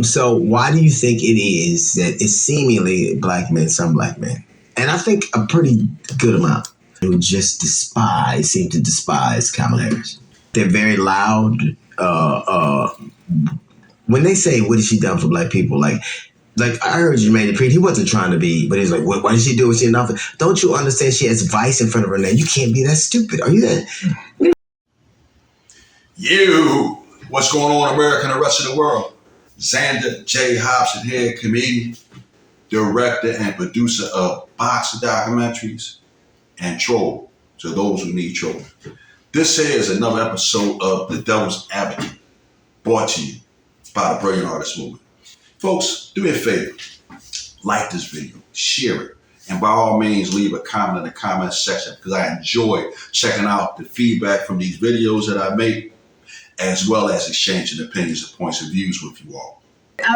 So why do you think it is that it's seemingly black men, some black men, and I think a pretty good amount who just seem to despise Kamala Harris? They're very loud. When they say, "What has she done for black people?" Like I heard you made it pretty. He wasn't trying to be, but he's like, "Why did she do what she enough?" Don't you understand? She has vice in front of her name. You can't be that stupid. Are you that? You, what's going on, America and the rest of the world? Xander J. Hobson here, comedian, director, and producer of boxer documentaries and Troll, to those who need Troll. This here is another episode of The Devil's Advocate, brought to you by the Brilliant Artist Movement. Folks, do me a favor, like this video, share it, and by all means, leave a comment in the comment section because I enjoy checking out the feedback from these videos that I make, as well as exchanging opinions and points of views with you all.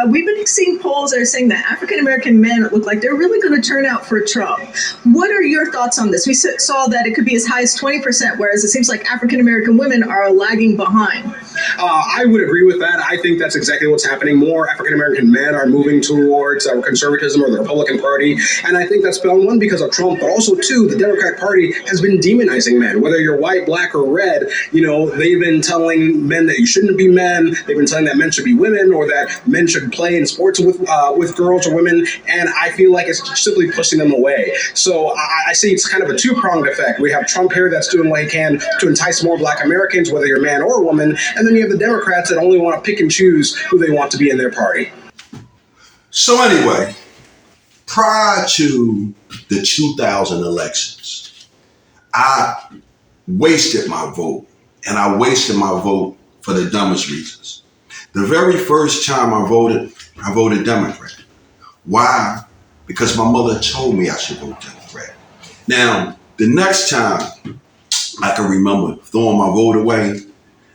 We've been seeing polls that are saying that African-American men look like they're really going to turn out for Trump. What are your thoughts on this? We saw that it could be as high as 20%, whereas it seems like African-American women are lagging behind. I would agree with that. I think that's exactly what's happening. More African-American men are moving towards conservatism or the Republican Party. And I think that's been one because of Trump, but also two, the Democratic Party has been demonizing men. Whether you're white, black, or red, they've been telling men that you shouldn't be men. They've been telling that men should be women or that men should play in sports with girls or women. And I feel like it's simply pushing them away. So I see it's kind of a two-pronged effect. We have Trump here that's doing what he can to entice more black Americans, whether you're a man or a woman. And then you have the Democrats that only want to pick and choose who they want to be in their party. So anyway, prior to the 2000 elections, I wasted my vote, and I wasted my vote for the dumbest reasons. The very first time I voted Democrat. Why? Because my mother told me I should vote Democrat. Now, the next time I can remember throwing my vote away,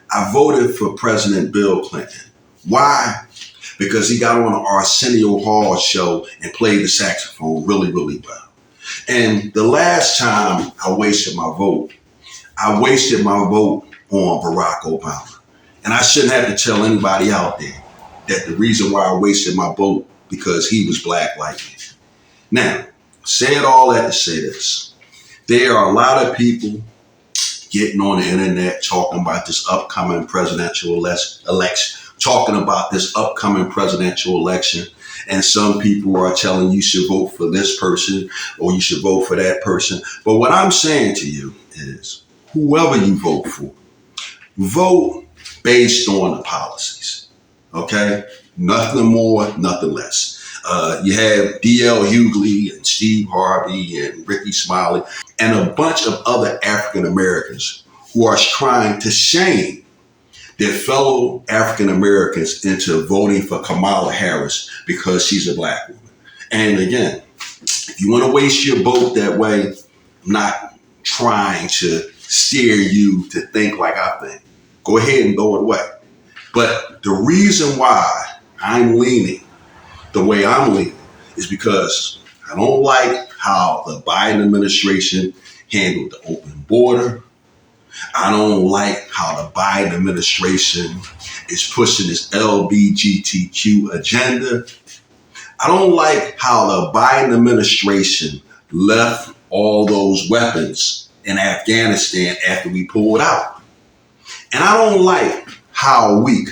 I voted for President Bill Clinton. Why? Because he got on an Arsenio Hall show and played the saxophone really, really well. And the last time I wasted my vote on Barack Obama. And I shouldn't have to tell anybody out there that the reason why I wasted my vote because he was black like me. Now, saying all that to say this, there are a lot of people getting on the internet talking about this upcoming presidential election, and some people are telling you should vote for this person or you should vote for that person. But what I'm saying to you is, whoever you vote for, vote based on the policies, okay? Nothing more, nothing less. You have D.L. Hughley and Steve Harvey and Ricky Smiley and a bunch of other African Americans who are trying to shame their fellow African Americans into voting for Kamala Harris because she's a black woman. And again, if you want to waste your vote that way, I'm not trying to steer you to think like I think. Go ahead and throw it away. But the reason why I'm leaning the way I'm leaning is because I don't like how the Biden administration handled the open border. I don't like how the Biden administration is pushing this LGBTQ agenda. I don't like how the Biden administration left all those weapons in Afghanistan after we pulled out. And I don't like how weak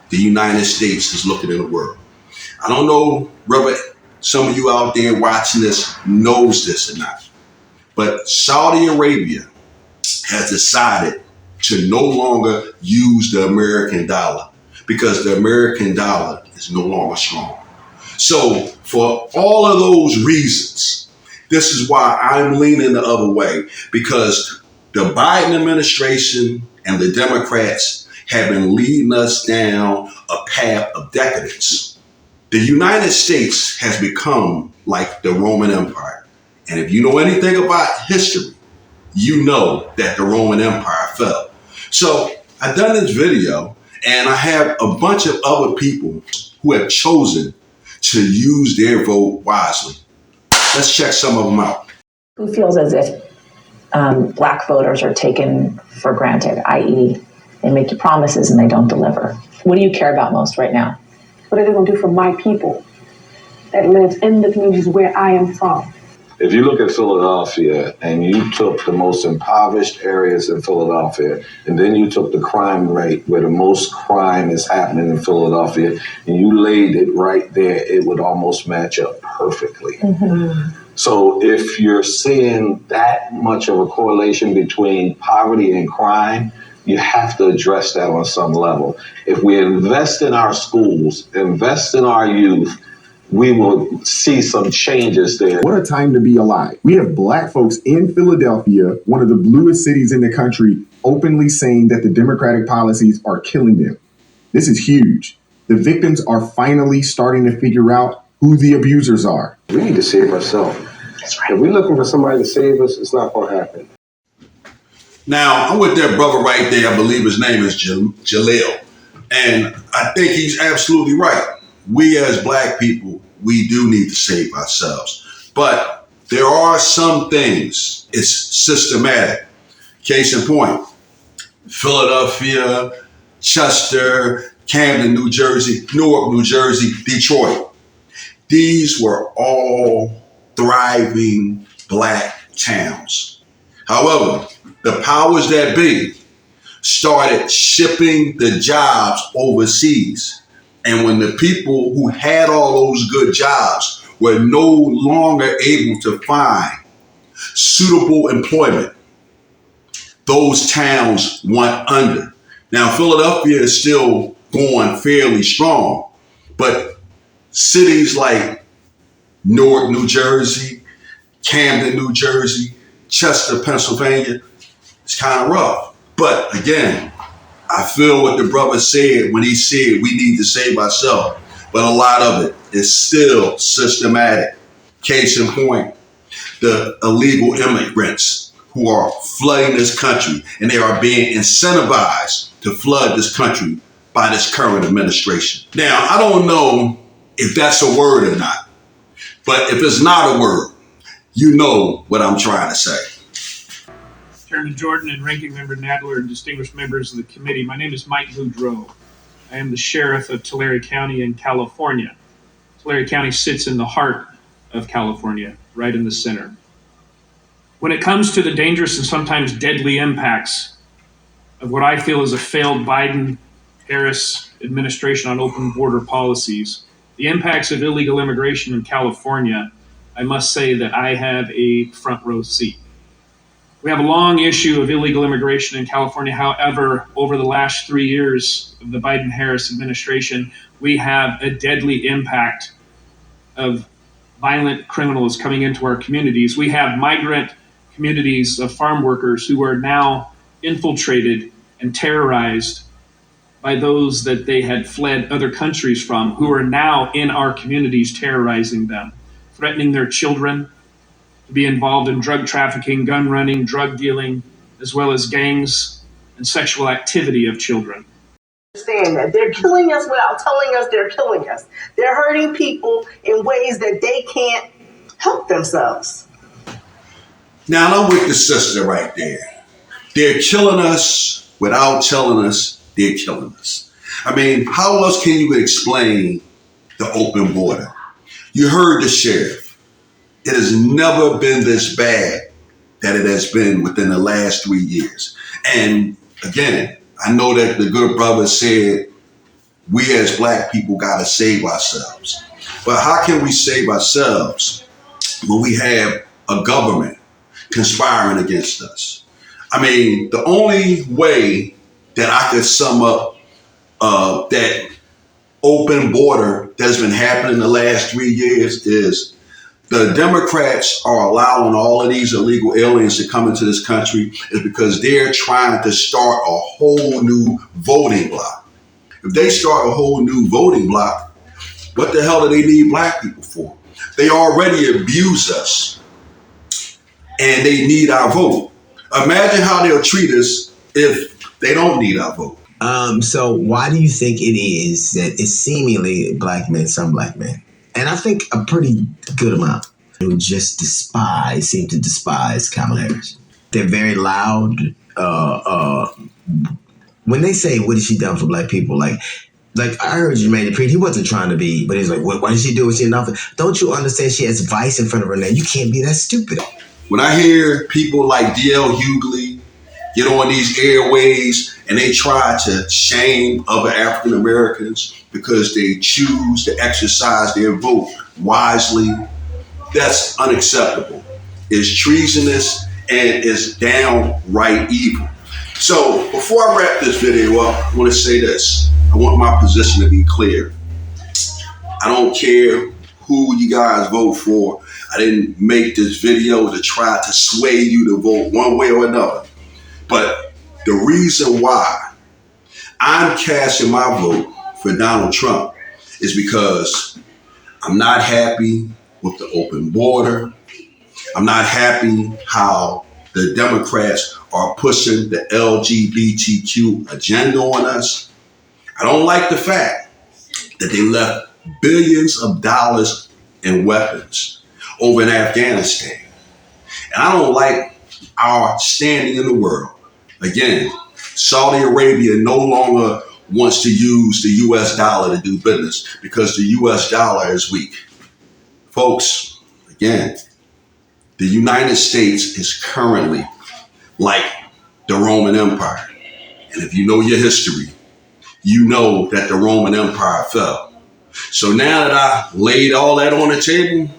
the United States is looking in the world. I don't know whether some of you out there watching this knows this or not, but Saudi Arabia has decided to no longer use the American dollar because the American dollar is no longer strong. So for all of those reasons, this is why I'm leaning the other way, because the Biden administration and the Democrats have been leading us down a path of decadence. The United States has become like the Roman Empire. And if you know anything about history, you know that the Roman Empire fell. So I've done this video and I have a bunch of other people who have chosen to use their vote wisely. Let's check some of them out. Who feels as if black voters are taken for granted, i.e. they make you promises and they don't deliver? What do you care about most right now? What are they going to do for my people that live in the communities where I am from? If you look at Philadelphia and you took the most impoverished areas in Philadelphia, and then you took the crime rate where the most crime is happening in Philadelphia, and you laid it right there, it would almost match up perfectly. Mm-hmm. So if you're seeing that much of a correlation between poverty and crime, you have to address that on some level. If we invest in our schools, invest in our youth, we will see some changes there. What a time to be alive. We have Black folks in Philadelphia, one of the bluest cities in the country, openly saying that the Democratic policies are killing them. This is huge. The victims are finally starting to figure out who the abusers are. We need to save ourselves. That's right. If we're looking for somebody to save us, it's not going to happen. Now, I'm with that brother right there. I believe his name is Jaleel. And I think he's absolutely right. We as Black people, we do need to save ourselves. But there are some things, it's systematic. Case in point, Philadelphia, Chester, Camden, New Jersey, Newark, New Jersey, Detroit. These were all thriving Black towns. However, the powers that be started shipping the jobs overseas. And when the people who had all those good jobs were no longer able to find suitable employment, those towns went under. Now, Philadelphia is still going fairly strong, but cities like Newark, New Jersey, Camden, New Jersey, Chester, Pennsylvania, it's kind of rough. But again, I feel what the brother said when he said we need to save ourselves. But a lot of it is still systematic. Case in point, the illegal immigrants who are flooding this country, and they are being incentivized to flood this country by this current administration. Now, I don't know if that's a word or not, but if it's not a word, you know what I'm trying to say. Chairman Jordan and Ranking Member Nadler and distinguished members of the committee, my name is Mike Boudreau. I am the sheriff of Tulare County in California. Tulare County sits in the heart of California, right in the center. When it comes to the dangerous and sometimes deadly impacts of what I feel is a failed Biden-Harris administration on open border policies, the impacts of illegal immigration in California, I must say that I have a front row seat. We have a long issue of illegal immigration in California. However, over the last 3 years of the Biden-Harris administration, we have a deadly impact of violent criminals coming into our communities. We have migrant communities of farm workers who are now infiltrated and terrorized by those that they had fled other countries from, who are now in our communities terrorizing them, threatening their children, to be involved in drug trafficking, gun running, drug dealing, as well as gangs and sexual activity of children. Understand that they're killing us without telling us they're killing us. They're hurting people in ways that they can't help themselves. Now, I'm with the sister right there. They're killing us without telling us they're killing us. I mean, how else can you explain the open border? You heard the sheriff. It has never been this bad that it has been within the last 3 years. And again, I know that the good brother said we as Black people got to save ourselves. But how can we save ourselves when we have a government conspiring against us? I mean, the only way that I could sum up that open border that's been happening the last 3 years is the Democrats are allowing all of these illegal aliens to come into this country is because they're trying to start a whole new voting block. If they start a whole new voting block, what the hell do they need Black people for? They already abuse us and they need our vote. Imagine how they'll treat us if they don't need our vote. So why do you think it is that it's seemingly Black men, some Black men, and I think a pretty good amount, who just seem to despise Kamala Harris? They're very loud. When they say, what has she done for Black people? Like, Like, I heard you made it pretty. He wasn't trying to be, but he's like, why did she do what she did? Don't you understand she has vice in front of her name? You can't be that stupid. When I hear people like D.L. Hughley get on these airways and they try to shame other African Americans because they choose to exercise their vote wisely, that's unacceptable. It's treasonous and it's downright evil. So before I wrap this video up, I want to say this. I want my position to be clear. I don't care who you guys vote for. I didn't make this video to try to sway you to vote one way or another. But the reason why I'm casting my vote for Donald Trump is because I'm not happy with the open border. I'm not happy how the Democrats are pushing the LGBTQ agenda on us. I don't like the fact that they left billions of dollars in weapons over in Afghanistan. And I don't like our standing in the world. Again, Saudi Arabia no longer wants to use the US dollar to do business because the US dollar is weak. Folks, again, the United States is currently like the Roman Empire. And if you know your history, you know that the Roman Empire fell. So now that I laid all that on the table,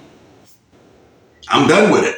I'm done with it.